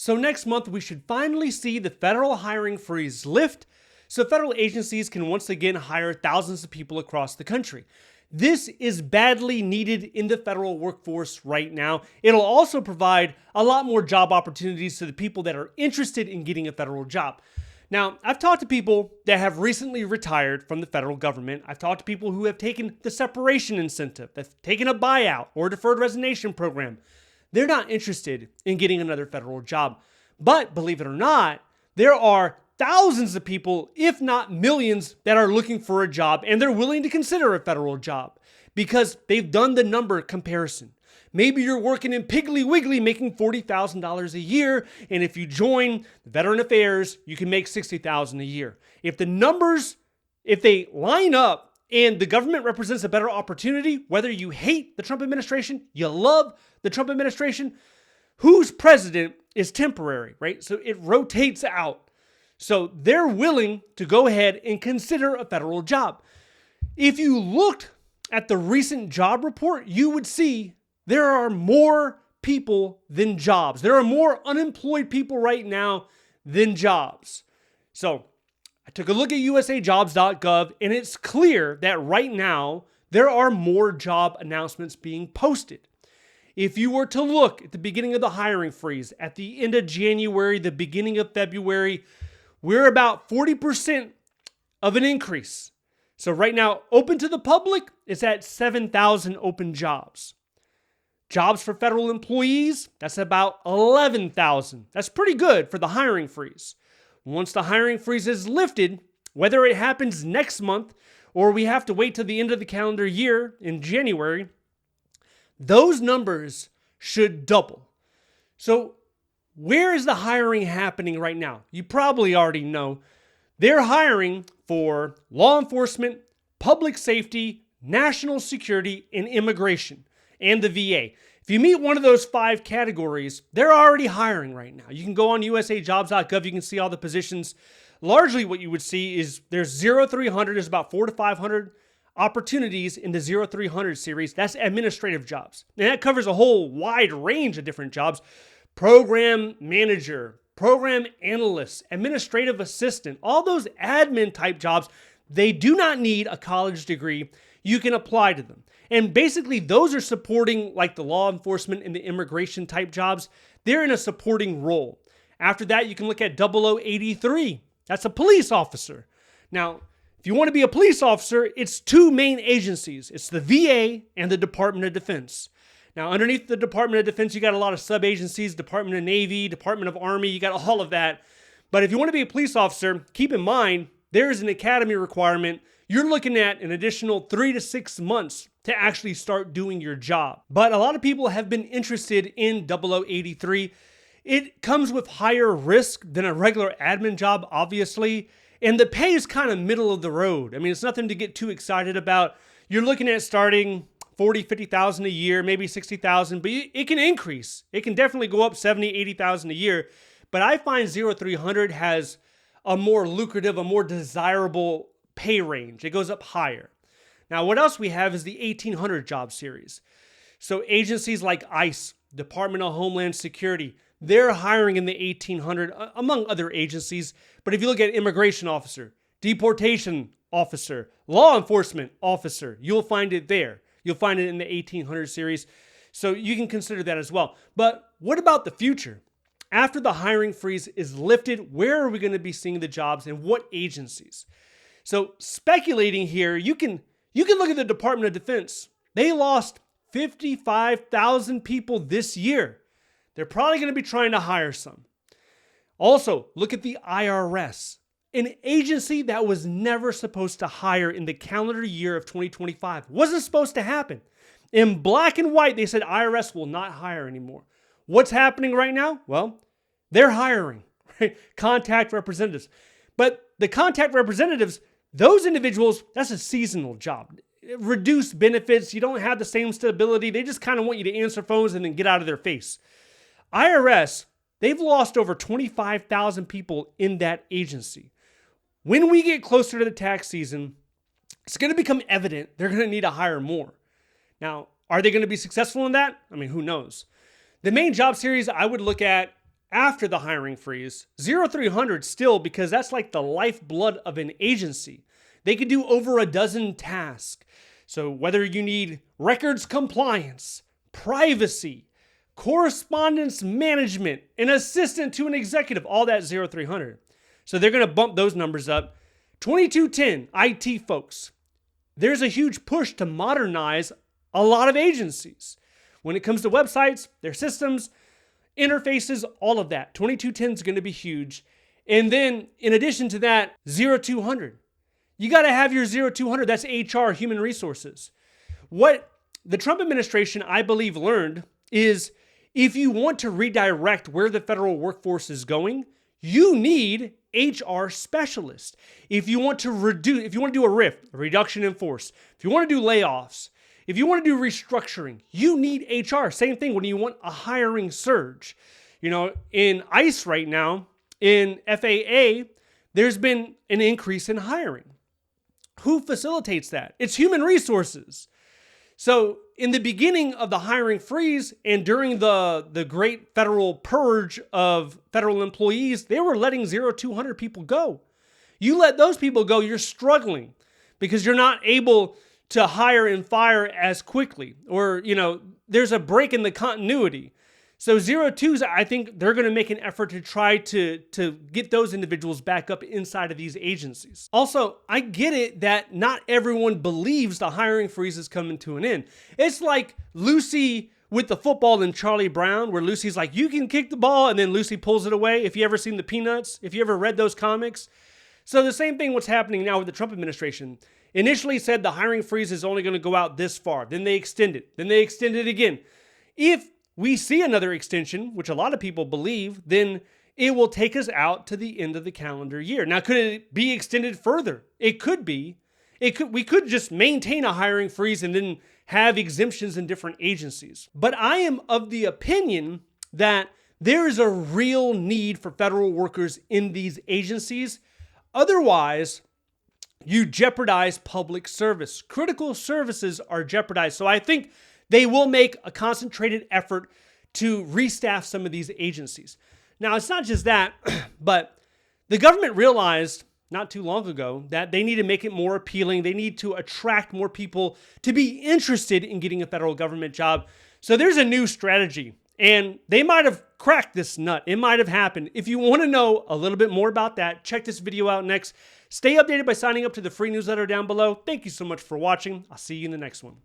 So next month, we should finally see the federal hiring freeze lift so federal agencies can once again hire thousands of people across the country. This is badly needed in the federal workforce right now. It'll also provide a lot more job opportunities to the people that are interested in getting a federal job. Now, I've talked to people that have recently retired from the federal government. I've talked to people who have taken the separation incentive, that's taken a buyout or deferred resignation program. They're not interested in getting another federal job. But believe it or not, there are thousands of people, if not millions, that are looking for a job and they're willing to consider a federal job because they've done the number comparison. Maybe you're working in Piggly Wiggly making $40,000 a year, and if you join Veteran Affairs, you can make $60,000 a year. If the numbers, if they line up and the government represents a better opportunity, whether you hate the Trump administration, you love the Trump administration, who's president is temporary, right? So it rotates out. So they're willing to go ahead and consider a federal job. If you looked at the recent job report, you would see there are more people than jobs. There are more unemployed people right now than jobs. So I took a look at usajobs.gov, and it's clear that right now there are more job announcements being posted. If you were to look at the beginning of the hiring freeze, at the end of January, the beginning of February, we're about 40% of an increase. So right now, open to the public, it's at 7,000 open jobs. Jobs for federal employees, that's about 11,000. That's pretty good for the hiring freeze. Once the hiring freeze is lifted, whether it happens next month or we have to wait till the end of the calendar year in January, those numbers should double. So where is the hiring happening right now? You probably already know. They're hiring for law enforcement, public safety, national security, and immigration, and the VA. If you meet one of those 5 categories, they're already hiring right now. You can go on usajobs.gov, you can see all the positions. Largely what you would see is there's 0300, there's about 400 to 500 opportunities in the 0300 series. That's administrative jobs. And that covers a whole wide range of different jobs. Program manager, program analyst, administrative assistant, all those admin type jobs, they do not need a college degree. You can apply to them. And basically those are supporting like the law enforcement and the immigration type jobs. They're in a supporting role. After that, you can look at 0083. That's a police officer. Now, if you want to be a police officer, it's 2 main agencies. It's the VA and the Department of Defense. Now, underneath the Department of Defense, you got a lot of sub-agencies, Department of Navy, Department of Army, you got all of that. But if you want to be a police officer, keep in mind, there is an academy requirement. You're looking at an additional 3 to 6 months to actually start doing your job. But a lot of people have been interested in 0083. It comes with higher risk than a regular admin job, obviously. And the pay is kind of middle of the road. I mean, it's nothing to get too excited about. You're looking at starting 40, 50,000 a year, maybe 60,000, but it can increase. It can definitely go up 70, 80,000 a year. But I find 0300 has a more lucrative, a more desirable pay range. It goes up higher. Now, what else we have is the 1800 job series. So agencies like ICE, Department of Homeland Security, they're hiring in the 1800, among other agencies. But if you look at immigration officer, deportation officer, law enforcement officer, you'll find it there. You'll find it in the 1800 series. So you can consider that as well. But what about the future? After the hiring freeze is lifted, where are we going to be seeing the jobs and what agencies? So speculating here, you can look at the Department of Defense. They lost 55,000 people this year. They're probably going to be trying to hire some. Also, look at the IRS, an agency that was never supposed to hire in the calendar year of 2025. Wasn't supposed to happen. In black and white, they said IRS will not hire anymore. What's happening right now? Well, they're hiring, right? Contact representatives. But the contact representatives, those individuals, that's a seasonal job. Reduced benefits, you don't have the same stability. They just kind of want you to answer phones and then get out of their face. IRS, they've lost over 25,000 people in that agency. When we get closer to the tax season, it's going to become evident they're going to need to hire more. Now, are they going to be successful in that? I mean, who knows? The main job series I would look at after the hiring freeze, 0300 still, because that's like the lifeblood of an agency. They could do over a dozen tasks. So whether you need records compliance, privacy, correspondence management, an assistant to an executive, all that 0300. So they're going to bump those numbers up. 2210, IT folks. There's a huge push to modernize a lot of agencies. When it comes to websites, their systems, interfaces, all of that. 2210 is going to be huge. And then in addition to that, 0200. You got to have your 0200. That's HR, human resources. What the Trump administration, I believe, learned is if you want to redirect where the federal workforce is going, you need HR specialists. If you want to reduce, if you want to do a RIF, a reduction in force, if you want to do layoffs, if you want to do restructuring, you need HR. Same thing when you want a hiring surge. You know, in ICE right now, in FAA, there's been an increase in hiring. Who facilitates that? It's human resources. So in the beginning of the hiring freeze and during the great federal purge of federal employees, they were letting 0200 people go. You let those people go, you're struggling because you're not able to hire and fire as quickly, or, you know, there's a break in the continuity. So 02s, I think they're going to make an effort to try to get those individuals back up inside of these agencies. Also, I get it that not everyone believes the hiring freeze is coming to an end. It's like Lucy with the football in Charlie Brown, where Lucy's like, you can kick the ball, and then Lucy pulls it away. If you ever seen the Peanuts, if you ever read those comics. So the same thing what's happening now with the Trump administration. Initially said the hiring freeze is only going to go out this far. Then they extend it. Then they extend it again. If we see another extension, which a lot of people believe, then it will take us out to the end of the calendar year. Now, could it be extended further? It could be. We could just maintain a hiring freeze and then have exemptions in different agencies. But I am of the opinion that there is a real need for federal workers in these agencies. Otherwise, you jeopardize public service. Critical services are jeopardized. So I think they will make a concentrated effort to restaff some of these agencies. Now, it's not just that, but the government realized not too long ago that they need to make it more appealing. They need to attract more people to be interested in getting a federal government job. So there's a new strategy, and they might have cracked this nut. It might have happened. If you want to know a little bit more about that, check this video out next. Stay updated by signing up to the free newsletter down below. Thank you so much for watching. I'll see you in the next one.